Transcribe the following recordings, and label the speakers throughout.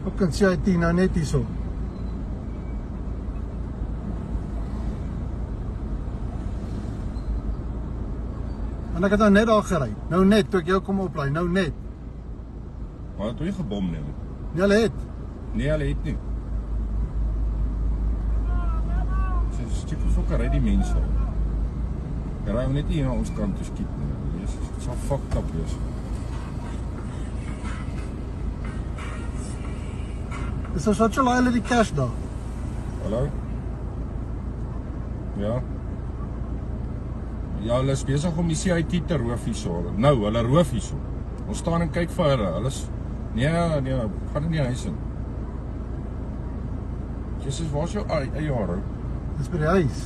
Speaker 1: Ook in CIT nou net hierso. En ek het nou net daar gery. Nou net, toe ek jou kom oplaai, nou net.
Speaker 2: Maar het jy gebom nie?
Speaker 1: Nee, hulle het.
Speaker 2: Nee, hulle het nie. Dis stikke fokkery die mense. Ry net hier aan ons kant toe skiet nie. Dis so fucked up wees.
Speaker 1: Dis so wat jy laai hulle die cash daar.
Speaker 2: Hallo? Ja. Ja, hulle is besig om die CIT te roof hierso. Nou, hulle roof hierso. Ons staan en kyk vir hulle. Hulle is nee, gaan nie huis in. Jesus, waar is jou eie?
Speaker 1: Dis by die huis.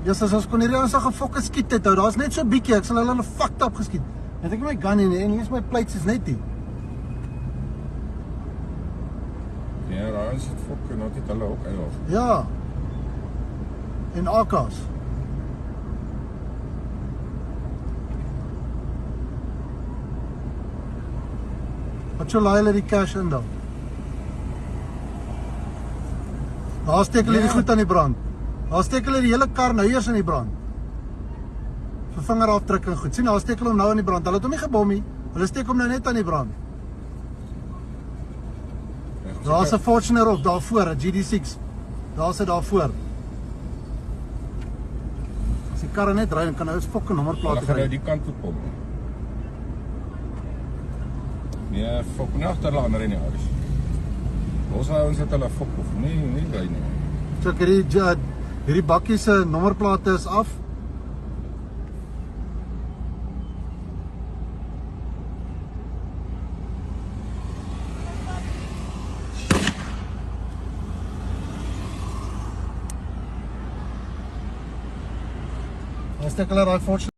Speaker 1: Jesus, as kon hierdie ouens al gefokke skiet het, daar's net so bietjie, ek sal hulle fucked up geskiet. Het ek my gun in en hier is my plates is net hier.
Speaker 2: Ja, daar is het fokke, nou het hulle ook eie.
Speaker 1: Ja. En AK's. Wat jy laai hulle die cash in dan? Daar steek hulle die goed aan die brand. Daar steek hulle die hele kar nou eers in die brand. Vir vingerafdruk en goed. Sien, daar steek hulle hom nou in die brand. Hulle het hom nie gebom nie. Hulle steek hom nou net aan die brand. Daar's 'n Fortuner op daarvoor, 'n GD6. Daar's dit daarvoor. As die karre net ry, dan kan hy 'n fucking nommerplaat
Speaker 2: Hulle gaan
Speaker 1: kry.
Speaker 2: nou die kant toe kom. Nee, fok nie agterlaan ry nie huis. Ons hou ons het hulle fok of nie ry nie.
Speaker 1: So hierdie bakkie se nommerplate is af. As steek hulle daai Fortuner